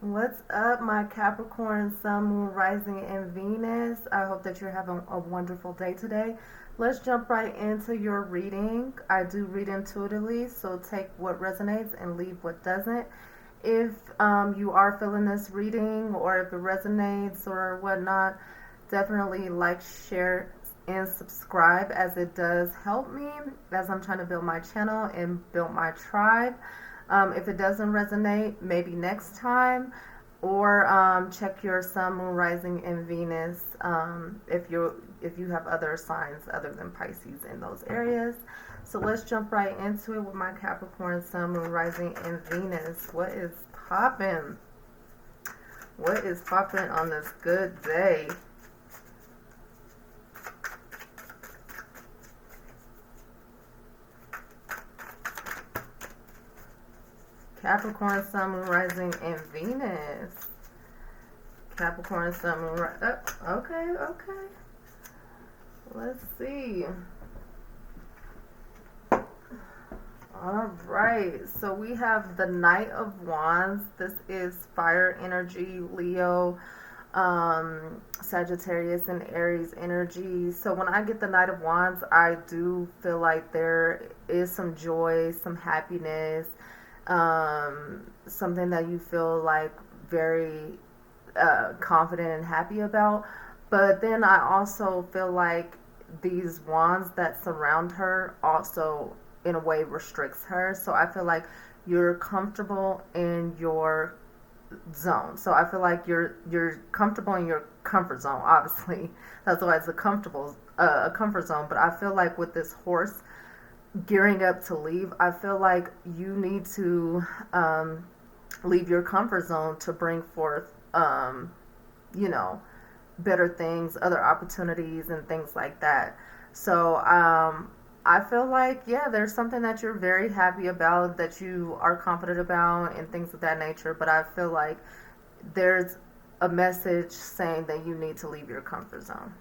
What's up, my Capricorn, Sun, Moon, Rising, and Venus? I hope that you're having a wonderful day today. Let's jump right into your reading. I do read intuitively, so take what resonates and leave what doesn't. If you are feeling this reading or if it resonates or whatnot, definitely like, share, and subscribe as it does help me as I'm trying to build my channel and build my tribe. If it doesn't resonate, maybe next time, or check your Sun, Moon, Rising, and Venus if you have other signs other than Pisces in those areas. So let's jump right into it with my Capricorn, Sun, Moon, Rising, and Venus. What is popping? What is popping on this good day? Capricorn, Sun, Moon, Rising, and Venus. Capricorn, Sun, Moon, Rising. Oh, okay. Let's see. All right. So we have the Knight of Wands. This is fire energy, Leo, Sagittarius, and Aries energy. So when I get the Knight of Wands, I do feel like there is some joy, some happiness, something that you feel like very confident and happy about. But then I also feel like these wands that surround her also in a way restricts her. So I feel like you're comfortable in your zone. So I feel like you're comfortable in your comfort zone. Obviously, that's why it's a comfort zone. But I feel like with this horse gearing up to leave, I feel like you need to leave your comfort zone to bring forth, you know, better things, other opportunities, and things like that. So I feel like, yeah, there's something that you're very happy about, that you are confident about, and things of that nature. But I feel like there's a message saying that you need to leave your comfort zone.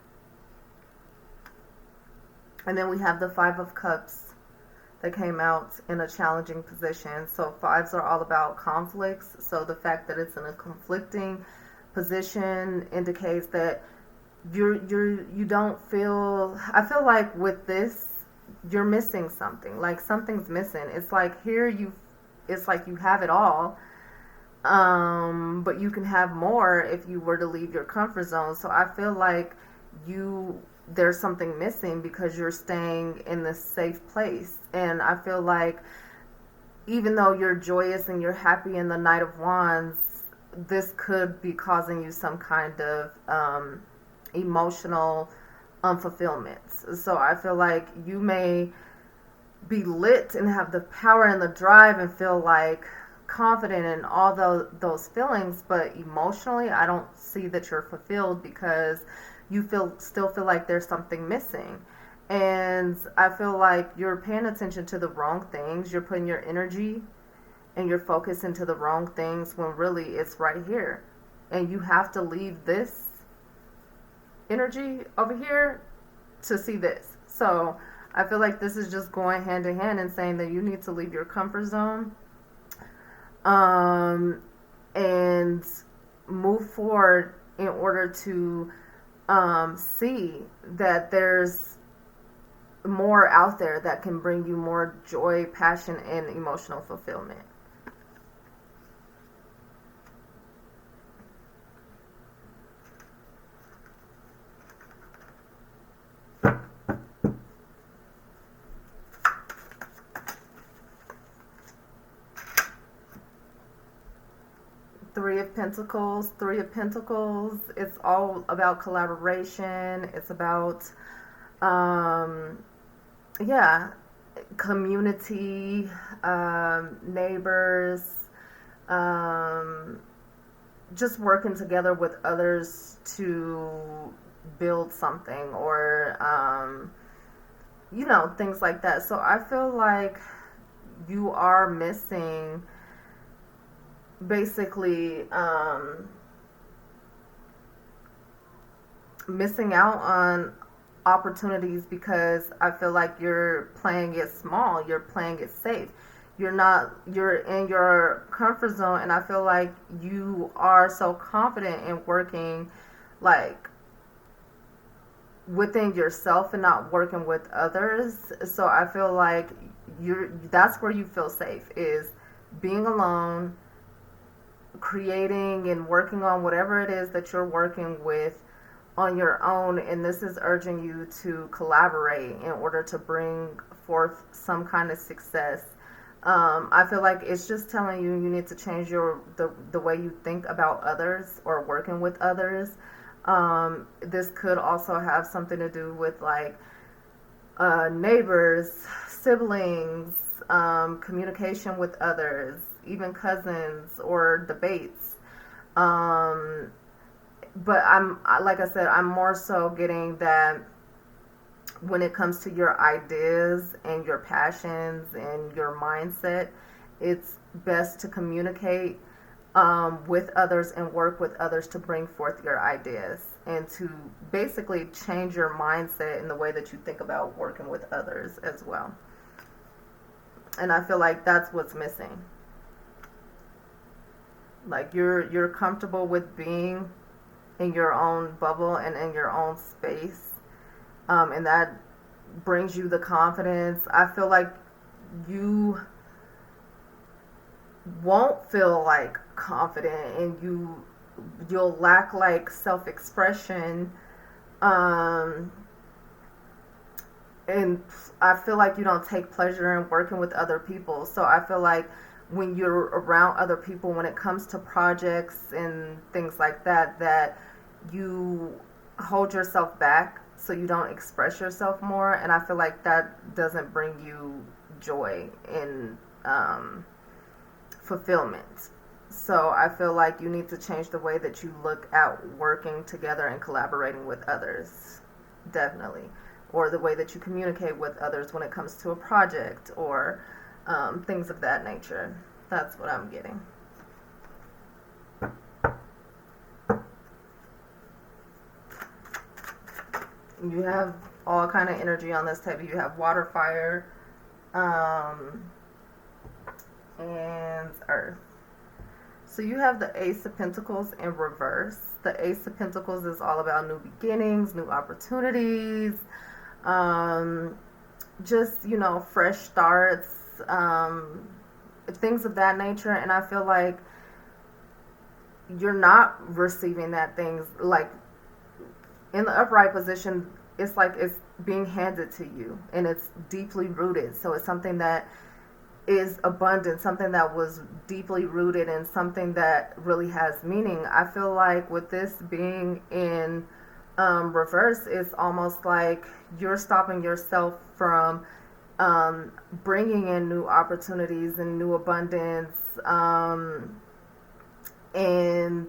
And then we have the Five of Cups that came out in a challenging position. So fives are all about conflicts. So the fact that it's in a conflicting position indicates that you don't feel. I feel like with this, you're missing something. Like something's missing. It's like it's like you have it all, but you can have more if you were to leave your comfort zone. So I feel like there's something missing because you're staying in this safe place. And I feel like even though you're joyous and you're happy in the Knight of Wands, this could be causing you some kind of emotional unfulfillment. So I feel like you may be lit and have the power and the drive and feel like confident in all those feelings, but emotionally I don't see that you're fulfilled because you still feel like there's something missing. And I feel like you're paying attention to the wrong things. You're putting your energy and your focus into the wrong things when really it's right here. And you have to leave this energy over here to see this. So I feel like this is just going hand in hand and saying that you need to leave your comfort zone and move forward in order to see that there's more out there that can bring you more joy, passion, and emotional fulfillment. Three of Pentacles. Three of Pentacles. It's all about collaboration. It's about yeah, community, neighbors, just working together with others to build something, or things like that. So I feel like you are basically missing out on opportunities because I feel like you're playing it small, you're playing it safe. you're in your comfort zone, and I feel like you are so confident in working like within yourself and not working with others. So I feel like that's where you feel safe, is being alone, creating and working on whatever it is that you're working with on your own, and this is urging you to collaborate in order to bring forth some kind of success. I feel like it's just telling you you need to change the way you think about others or working with others. This could also have something to do with like neighbors, siblings, communication with others, even cousins or debates. Um, but like I said, I'm more so getting that when it comes to your ideas and your passions and your mindset, it's best to communicate with others and work with others to bring forth your ideas and to basically change your mindset in the way that you think about working with others as well. And I feel like that's what's missing. Like you're comfortable with being in your own bubble and in your own space, and that brings you the confidence. I feel like you won't feel like confident, and you'll lack like self-expression, um, and I feel like you don't take pleasure in working with other people. So I feel like when you're around other people, when it comes to projects and things like that, that you hold yourself back so you don't express yourself more. And I feel like that doesn't bring you joy and fulfillment. So I feel like you need to change the way that you look at working together and collaborating with others. Definitely. Or the way that you communicate with others when it comes to a project or things of that nature. That's what I'm getting. You have all kind of energy on this table. You have water, fire, and earth. So you have the Ace of Pentacles in reverse. The Ace of Pentacles is all about new beginnings, new opportunities, just, fresh starts, things of that nature. And I feel like you're not receiving that things like in the upright position. It's like it's being handed to you, and it's deeply rooted. So it's something that is abundant, something that was deeply rooted, and something that really has meaning. I feel like with this being in reverse, it's almost like you're stopping yourself from bringing in new opportunities and new abundance, and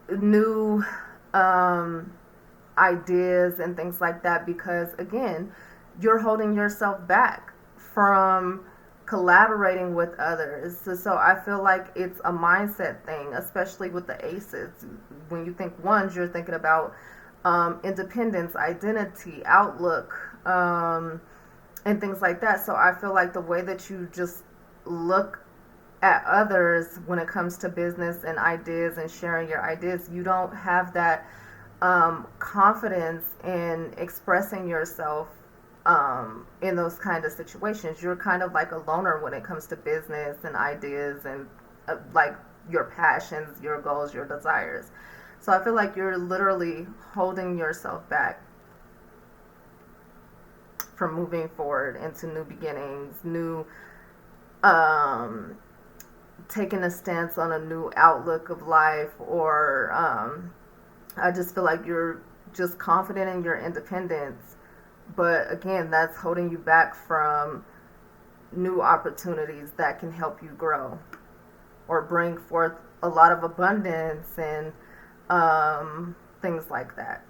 new ideas and things like that, because again, you're holding yourself back from collaborating with others. So I feel like it's a mindset thing, especially with the aces. When you think ones, you're thinking about independence, identity, outlook, and things like that. So I feel like the way that you just look at others when it comes to business and ideas and sharing your ideas, you don't have that confidence in expressing yourself in those kind of situations. You're kind of like a loner when it comes to business and ideas and like your passions, your goals, your desires. So I feel like you're literally holding yourself back from moving forward into new beginnings, new taking a stance on a new outlook of life, or I just feel like you're just confident in your independence. But again, that's holding you back from new opportunities that can help you grow or bring forth a lot of abundance and things like that.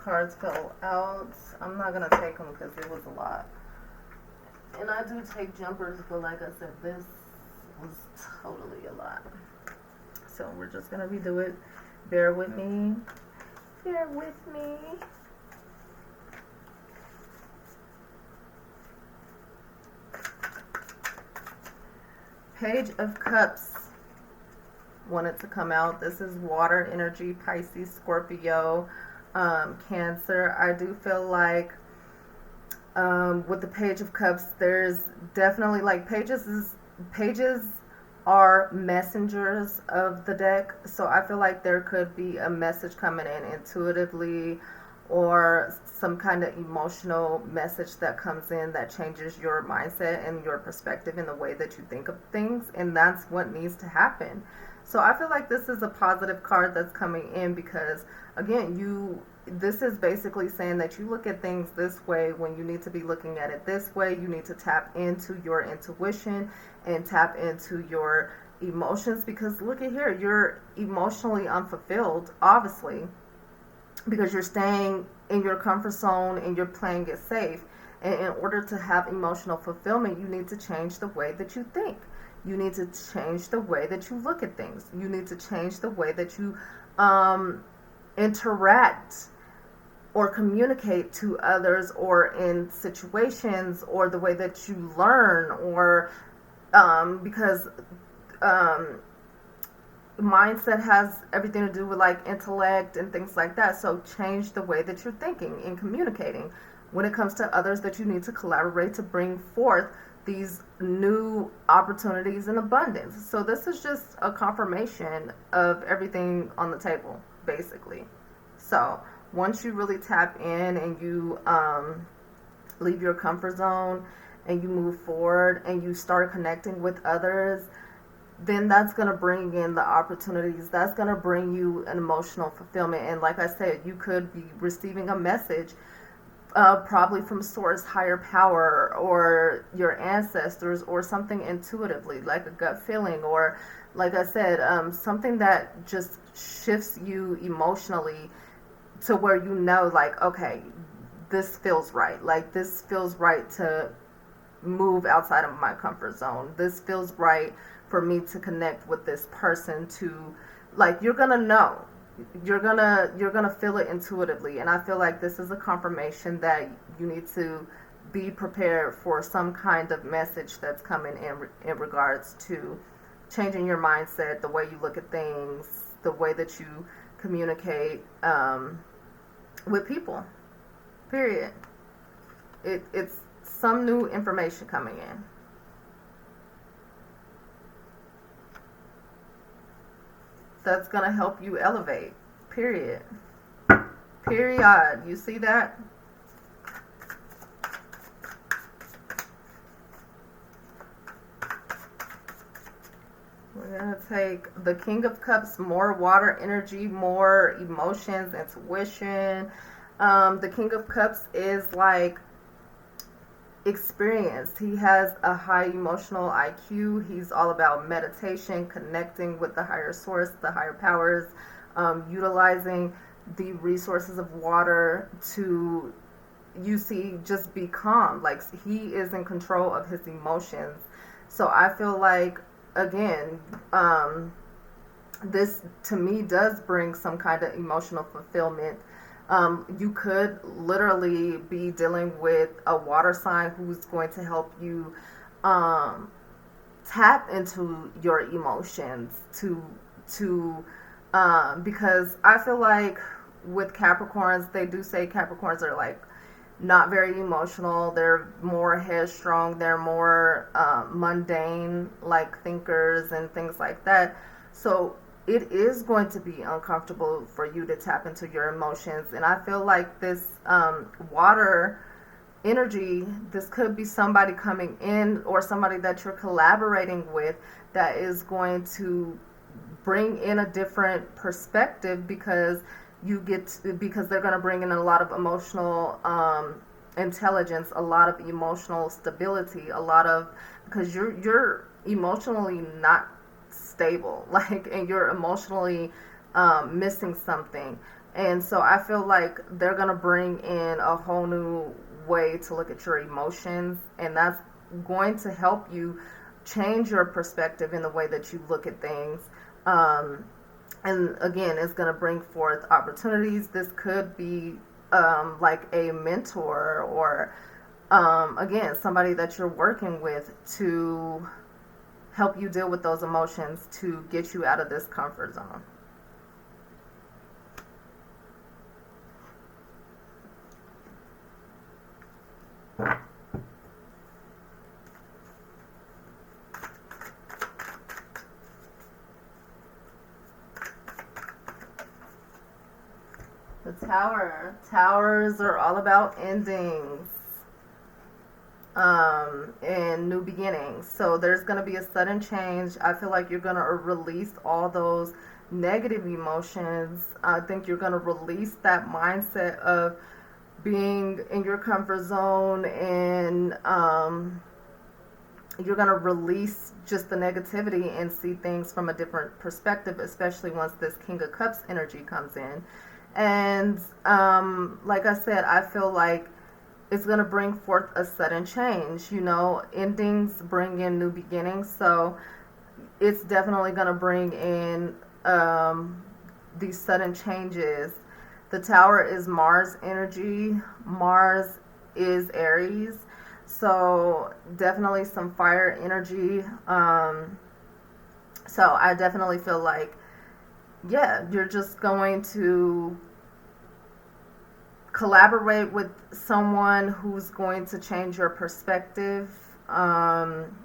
cards fell out. I'm not going to take them because it was a lot. And I do take jumpers, but like I said, this was totally a lot. So we're just going to redo it. Bear with me. Bear with me. Page of Cups wanted to come out. This is water energy, Pisces, Scorpio, Cancer. I do feel like with the Page of Cups, there's definitely like pages are messengers of the deck. So I feel like there could be a message coming in intuitively, or some kind of emotional message that comes in that changes your mindset and your perspective in the way that you think of things, and that's what needs to happen. So I feel like this is a positive card that's coming in because, again, this is basically saying that you look at things this way when you need to be looking at it this way. You need to tap into your intuition and tap into your emotions, because look at here, you're emotionally unfulfilled, obviously, because you're staying in your comfort zone and you're playing it safe. And in order to have emotional fulfillment, you need to change the way that you think. You need to change the way that you look at things. You need to change the way that you interact or communicate to others, or in situations, or the way that you learn, or because mindset has everything to do with like intellect and things like that. So change the way that you're thinking and communicating when it comes to others, that you need to collaborate to bring forth these new opportunities and abundance. So this is just a confirmation of everything on the table, basically. So once you really tap in and you leave your comfort zone and you move forward and you start connecting with others, then that's going to bring in the opportunities. That's going to bring you an emotional fulfillment. And like I said, you could be receiving a message probably from source, higher power, or your ancestors, or something intuitively, like a gut feeling, or like I said, something that just shifts you emotionally to where you know, like, okay, this feels right. Like, this feels right to move outside of my comfort zone. This feels right for me to connect with this person, to, like, you're gonna know, you're gonna feel it intuitively. And I feel like this is a confirmation that you need to be prepared for some kind of message that's coming in regards to changing your mindset, the way you look at things, the way that you communicate with people, period. It's some new information coming in. That's going to help you elevate, period. Period. You see that? We're going to take the King of Cups, more water energy, more emotions, intuition. The King of Cups is like experienced. He has a high emotional IQ. He's all about meditation, connecting with the higher source, the higher powers, utilizing the resources of water to, you see, just be calm. Like, he is in control of his emotions. So I feel like, again, this to me does bring some kind of emotional fulfillment. You could literally be dealing with a water sign who's going to help you tap into your emotions because I feel like with Capricorns, they do say Capricorns are like not very emotional. They're more headstrong. They're more mundane, like thinkers and things like that. So it is going to be uncomfortable for you to tap into your emotions. And I feel like this water energy, this could be somebody coming in or somebody that you're collaborating with that is going to bring in a different perspective, because because they're going to bring in a lot of emotional intelligence, a lot of emotional stability, because you're emotionally not stable, like, and you're emotionally missing something. And so I feel like they're going to bring in a whole new way to look at your emotions, and that's going to help you change your perspective in the way that you look at things. Um, and again, it's going to bring forth opportunities. This could be like a mentor or, again, somebody that you're working with to help you deal with those emotions to get you out of this comfort zone. The Tower. Towers are all about endings and new beginnings. So there's going to be a sudden change. I feel like you're going to release all those negative emotions. I think you're going to release that mindset of being in your comfort zone, and you're going to release just the negativity and see things from a different perspective, especially once this King of Cups energy comes in. And like I said, I feel like it's going to bring forth a sudden change. You know, endings bring in new beginnings. So it's definitely going to bring in these sudden changes. The Tower is Mars energy. Mars is Aries. So definitely some fire energy. So I definitely feel like, yeah, you're just going to collaborate with someone who's going to change your perspective and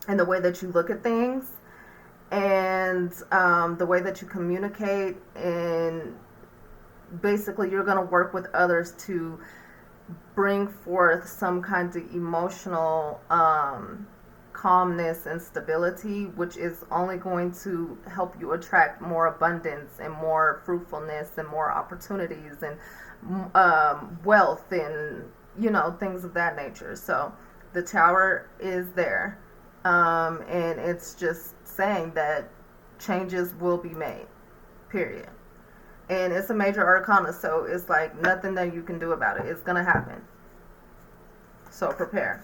the way that you look at things, and the way that you communicate. And basically you're going to work with others to bring forth some kind of emotional calmness and stability, which is only going to help you attract more abundance and more fruitfulness and more opportunities and wealth and, you know, things of that nature. So the Tower is there, and it's just saying that changes will be made, period. And it's a major arcana, so it's like nothing that you can do about it. It's going to happen. So prepare.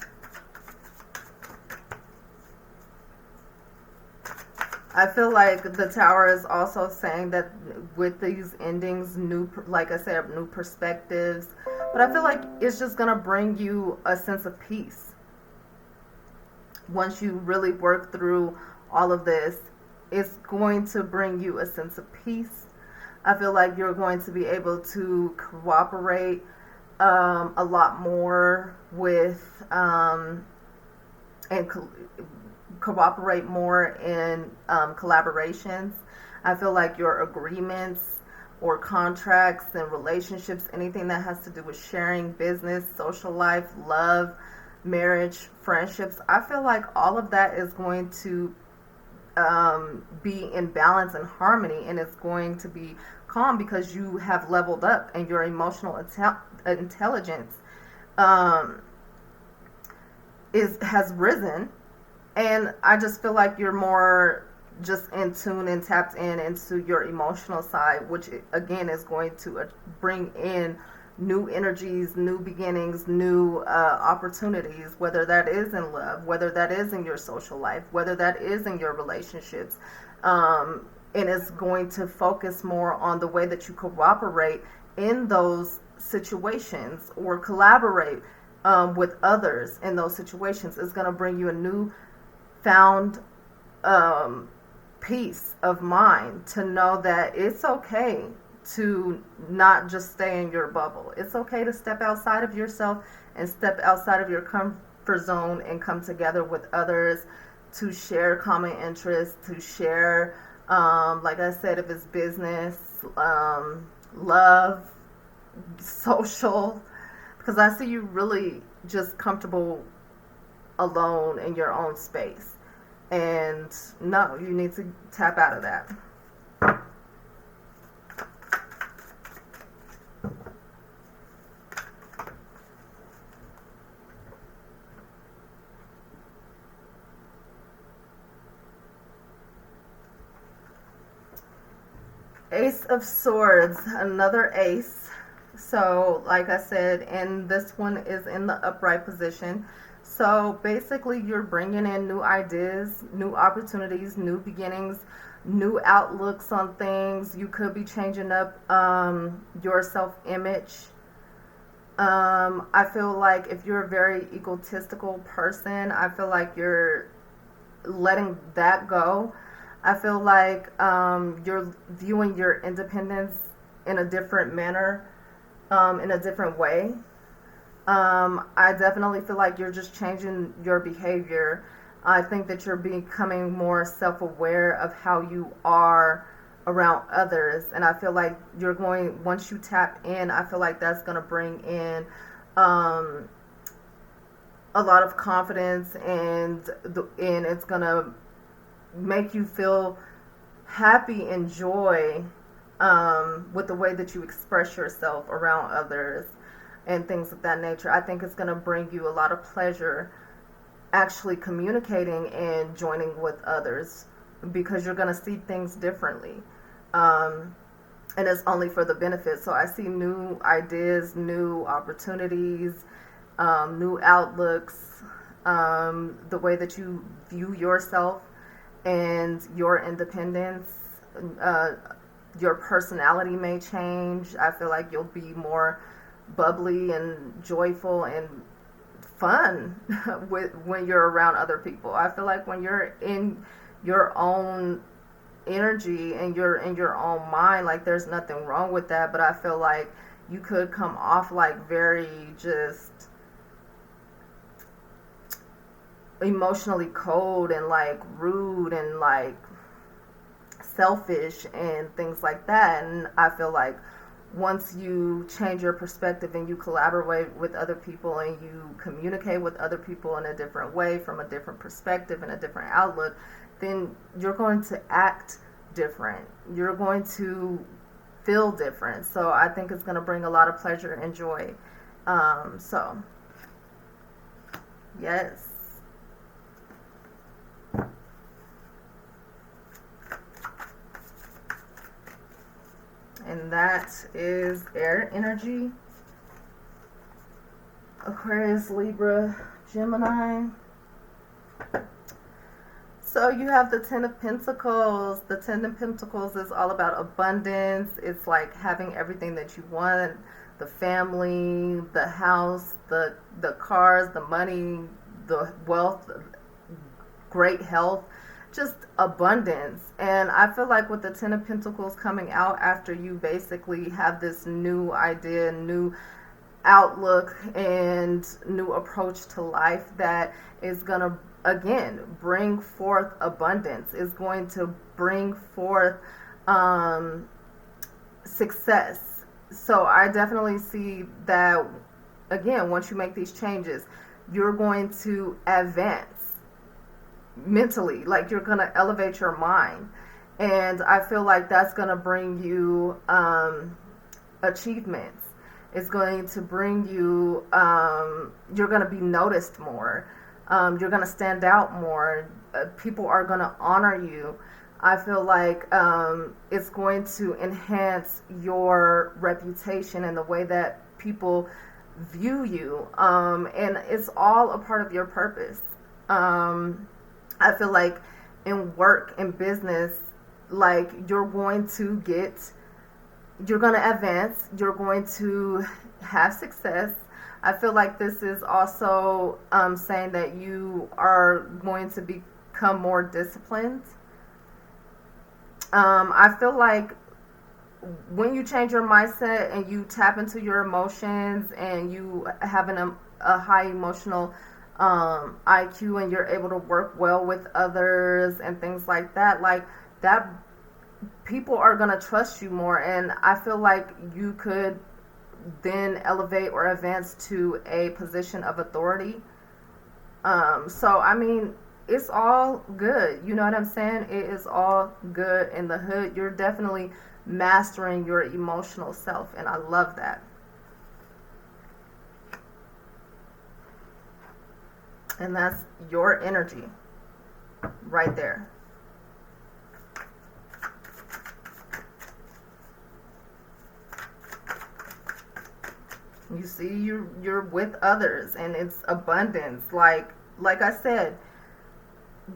I feel like the Tower is also saying that with these endings, new, like I said, new perspectives. But I feel like it's just going to bring you a sense of peace. Once you really work through all of this, it's going to bring you a sense of peace. I feel like you're going to be able to cooperate a lot more with and cooperate more in collaborations. I feel like your agreements or contracts and relationships, anything that has to do with sharing, business, social life, love, marriage, friendships, I feel like all of that is going to be in balance and harmony, and it's going to be calm because you have leveled up and your emotional intelligence has risen. And I just feel like you're more just in tune and tapped in into your emotional side, which again is going to bring in new energies, new beginnings, new opportunities, whether that is in love, whether that is in your social life, whether that is in your relationships. And it's going to focus more on the way that you cooperate in those situations or collaborate with others in those situations. It's going to bring you a new found peace of mind to know that it's okay to not just stay in your bubble. It's okay to step outside of yourself and step outside of your comfort zone and come together with others to share common interests, to share, like I said, if it's business, love, social, because I see you really just comfortable alone in your own space. And no, you need to tap out of that. Ace of Swords, another ace. So, like I said, and this one is in the upright position. So, basically, you're bringing in new ideas, new opportunities, new beginnings, new outlooks on things. You could be changing up your self image. I feel like if you're a very egotistical person, I feel like you're letting that go. I feel like you're viewing your independence in a different manner, in a different way. I definitely feel like you're just changing your behavior. I think that you're becoming more self aware of how you are around others. And I feel like you're going, once you tap in, I feel like that's going to bring in um, a lot of confidence, and it's going to make you feel happy and joy with the way that you express yourself around others and things of that nature. I think it's going to bring you a lot of pleasure actually communicating and joining with others, because you're going to see things differently. And it's only for the benefit. So I see new ideas, new opportunities, new outlooks, the way that you view yourself and your independence. Your personality may change. I feel like you'll be more bubbly and joyful and fun when you're around other people. I feel like when you're in your own energy and you're in your own mind, like there's nothing wrong with that, but I feel like you could come off like very just emotionally cold and like rude and like selfish and things like that. And I feel like once you change your perspective and you collaborate with other people and you communicate with other people in a different way, from a different perspective and a different outlook, then you're going to act different. You're going to feel different. So I think it's going to bring a lot of pleasure and joy. So, yes. And that is air energy. Aquarius, Libra, Gemini. So you have the Ten of Pentacles. The Ten of Pentacles is all about abundance. It's like having everything that you want. The family, the house, the cars, the money, the wealth, great health, just abundance. And I feel like with the Ten of Pentacles coming out after you basically have this new idea, new outlook, and new approach to life that is going to again bring forth abundance, is going to bring forth success. So I definitely see that again, once you make these changes, you're going to advance mentally, like you're going to elevate your mind. And I feel like that's going to bring you achievements. It's going to bring you, you're going to be noticed more. You're going to stand out more. People are going to honor you. I feel like it's going to enhance your reputation and the way that people view you. And it's all a part of your purpose. I feel like in work and business, like you're going to advance, you're going to have success. I feel like this is also saying that you are going to become more disciplined. I feel like when you change your mindset and you tap into your emotions and you have a high emotional IQ, and you're able to work well with others and things like that, people are going to trust you more. And I feel like you could then elevate or advance to a position of authority. So I mean, it's all good. You know what I'm saying? It is all good in the hood. You're definitely mastering your emotional self, and I love that. And that's your energy right there. you see you're with others and it's abundance. Like I said,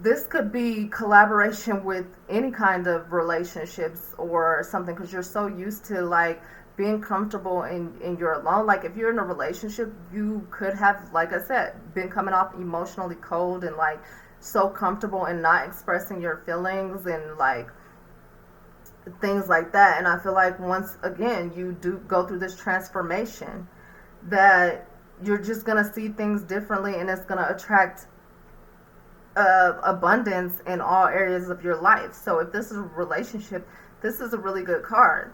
this could be collaboration with any kind of relationships or something, because you're so used to like being comfortable in your alone. Like if you're in a relationship, you could have, like I said, been coming off emotionally cold and like so comfortable and not expressing your feelings and like things like that. And I feel like once again you do go through this transformation, that you're just gonna see things differently, and it's gonna attract abundance in all areas of your life. So if this is a relationship, this is a really good card,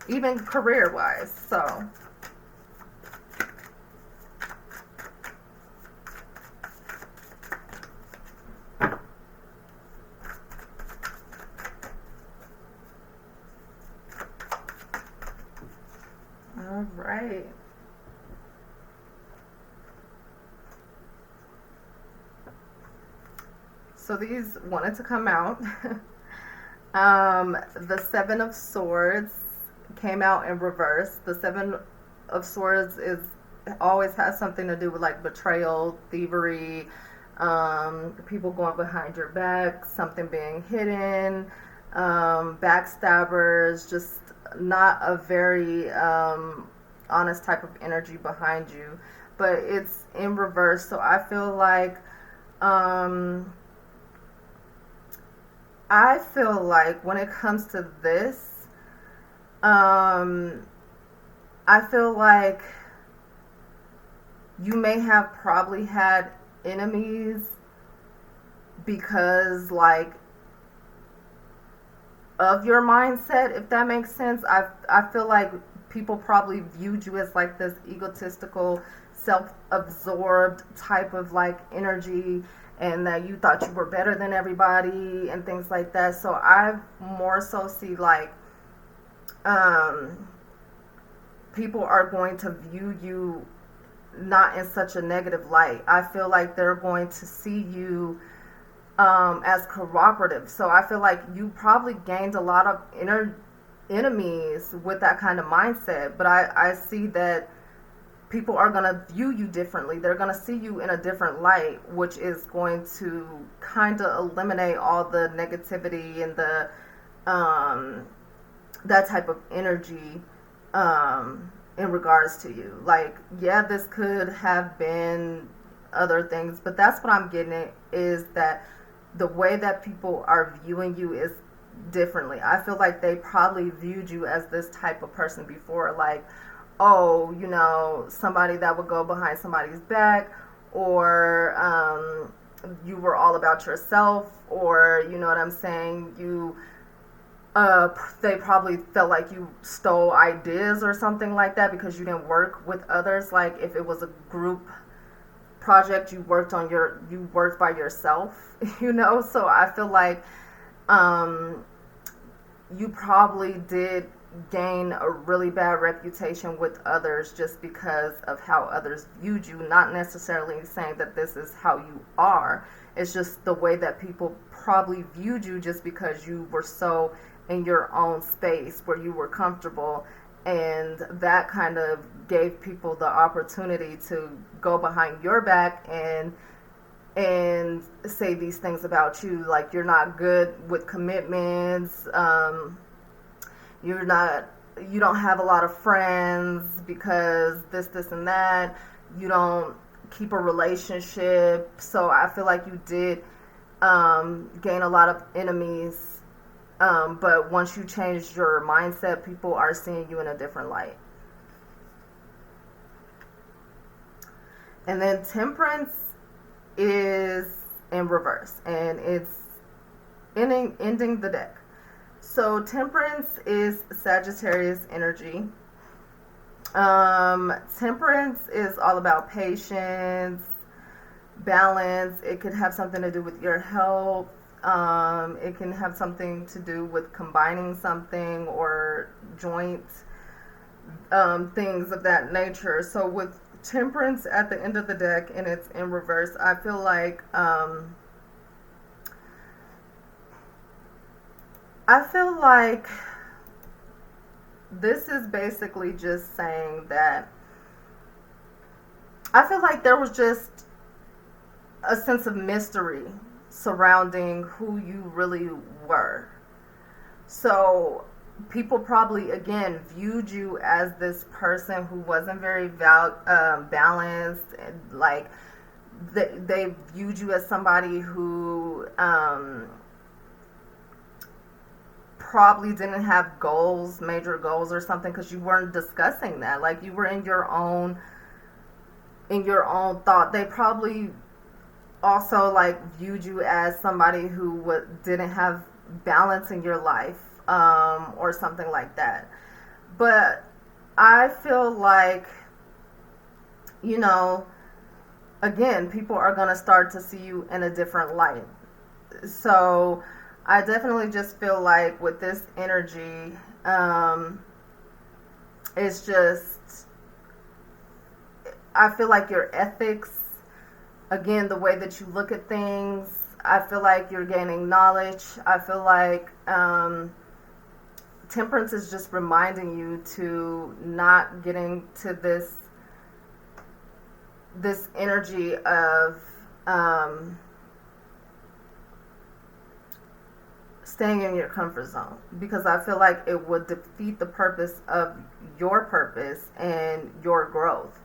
even career wise. So all right. So these wanted to come out. The Seven of Swords came out in reverse. The Seven of Swords is always has something to do with like betrayal, thievery, people going behind your back, something being hidden, backstabbers, just not a very honest type of energy behind you. But it's in reverse, so I feel like when it comes to this, I feel like you may have probably had enemies because like of your mindset, if that makes sense. I feel like people probably viewed you as like this egotistical, self-absorbed type of like energy, and that you thought you were better than everybody and things like that. So I more so see like people are going to view you not in such a negative light. I feel like they're going to see you as cooperative. So I feel like you probably gained a lot of enemies with that kind of mindset. But I see that people are going to view you differently. They're going to see you in a different light, which is going to kind of eliminate all the negativity and the that type of energy in regards to you. Like, yeah, this could have been other things, but that's what I'm getting at, is that the way that people are viewing you is differently. I feel like they probably viewed you as this type of person before, like, oh, you know, somebody that would go behind somebody's back, or you were all about yourself, or you know what I'm saying, you they probably felt like you stole ideas or something like that because you didn't work with others. Like if it was a group project, you worked by yourself, you know. So I feel like you probably did gain a really bad reputation with others just because of how others viewed you, not necessarily saying that this is how you are. It's just the way that people probably viewed you, just because you were so in your own space where you were comfortable, and that kind of gave people the opportunity to go behind your back and say these things about you, like you're not good with commitments, you don't have a lot of friends because this and that, you don't keep a relationship. So I feel like you did gain a lot of enemies, but once you changed your mindset, people are seeing you in a different light. And then Temperance is in reverse, and it's ending the deck. So Temperance is Sagittarius energy. Temperance is all about patience, balance. It could have something to do with your health. It can have something to do with combining something or joint things of that nature. So with Temperance at the end of the deck and it's in reverse, I feel like this is basically just saying that I feel like there was just a sense of mystery surrounding who you really were. So people probably again viewed you as this person who wasn't very balanced, and like they viewed you as somebody who probably didn't have goals, major goals or something, because you weren't discussing that. Like you were in your own thought. They probably also like viewed you as somebody who didn't have balance in your life, or something like that. But I feel like, you know, again, people are going to start to see you in a different light. So I definitely just feel like with this energy, it's just, I feel like your ethics, again, the way that you look at things, I feel like you're gaining knowledge. I feel like temperance is just reminding you to not get into this energy of staying in your comfort zone, because I feel like it would defeat the purpose of your purpose and your growth.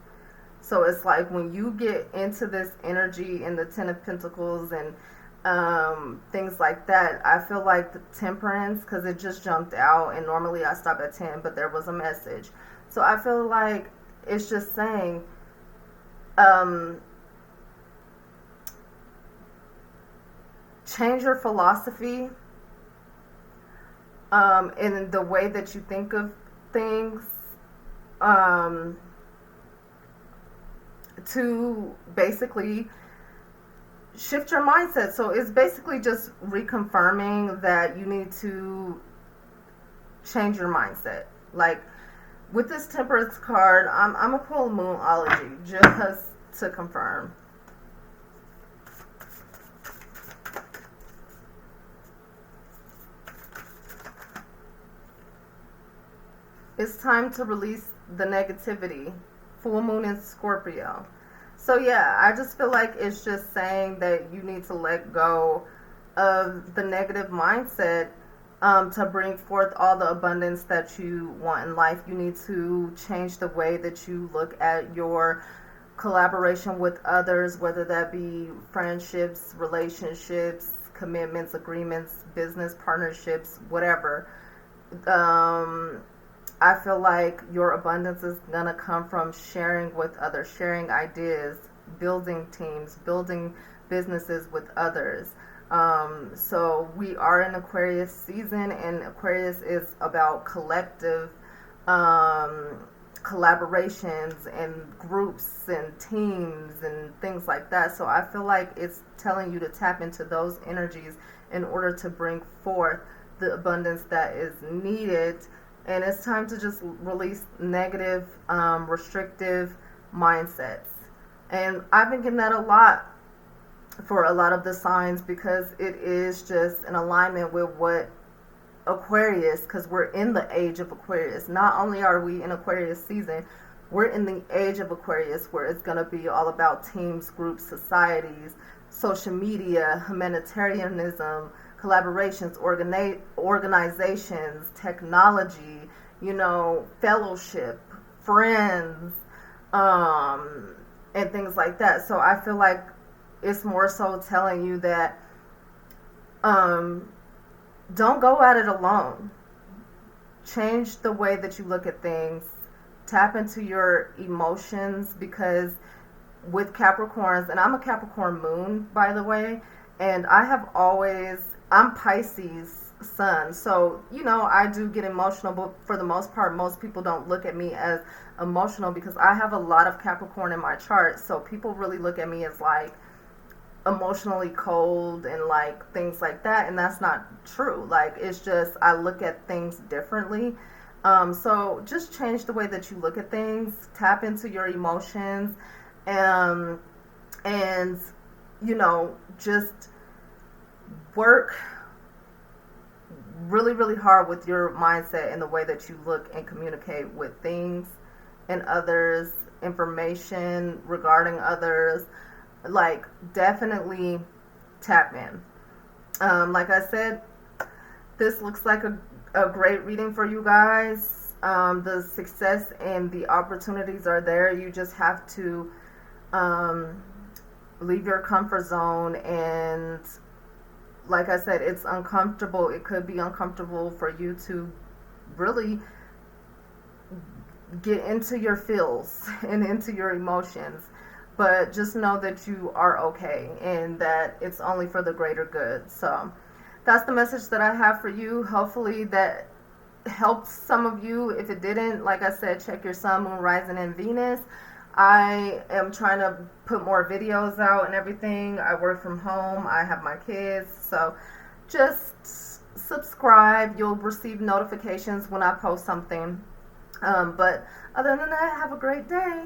So it's like when you get into this energy in the Ten of Pentacles and things like that, I feel like the temperance, because it just jumped out, and normally I stop at 10, but there was a message. So I feel like it's just saying, change your philosophy, in the way that you think of things, to basically shift your mindset. So it's basically just reconfirming that you need to change your mindset. Like with this temperance card, I'm gonna pull Moonology just to confirm. It's time to release the negativity. Full moon in Scorpio. So yeah, I just feel like it's just saying that you need to let go of the negative mindset, to bring forth all the abundance that you want in life. You need to change the way that you look at your collaboration with others, whether that be friendships, relationships, commitments, agreements, business partnerships, whatever. I feel like your abundance is going to come from sharing with others, sharing ideas, building teams, building businesses with others. So we are in Aquarius season, and Aquarius is about collective collaborations and groups and teams and things like that. So I feel like it's telling you to tap into those energies in order to bring forth the abundance that is needed. And it's time to just release negative, restrictive mindsets. And I've been getting that a lot for a lot of the signs, because it is just in alignment with what Aquarius, because we're in the age of Aquarius. Not only are we in Aquarius season, we're in the age of Aquarius, where it's going to be all about teams, groups, societies, social media, humanitarianism, collaborations, organizations, technology, fellowship, friends, and things like that. So I feel like it's more so telling you that, don't go at it alone. Change the way that you look at things. Tap into your emotions, because with Capricorns, and I'm a Capricorn moon, by the way, and I'm Pisces sun, so I do get emotional, but for the most part, most people don't look at me as emotional, because I have a lot of Capricorn in my chart. So people really look at me as like emotionally cold and like things like that, and that's not true. Like, it's just I look at things differently. So just change the way that you look at things, tap into your emotions, and just work really, really hard with your mindset and the way that you look and communicate with things and others. information regarding others, like definitely tap in. Like I said, this looks like a great reading for you guys. The success and the opportunities are there. You just have to leave your comfort zone. And like I said, it's uncomfortable. It could be uncomfortable for you to really get into your feels and into your emotions. But just know that you are okay and that it's only for the greater good. So that's the message that I have for you. Hopefully that helped some of you. If it didn't, like I said, check your sun, moon, rising, and Venus. I am trying to put more videos out and everything. I work from home. I have my kids. So just subscribe. You'll receive notifications when I post something. But other than that, have a great day.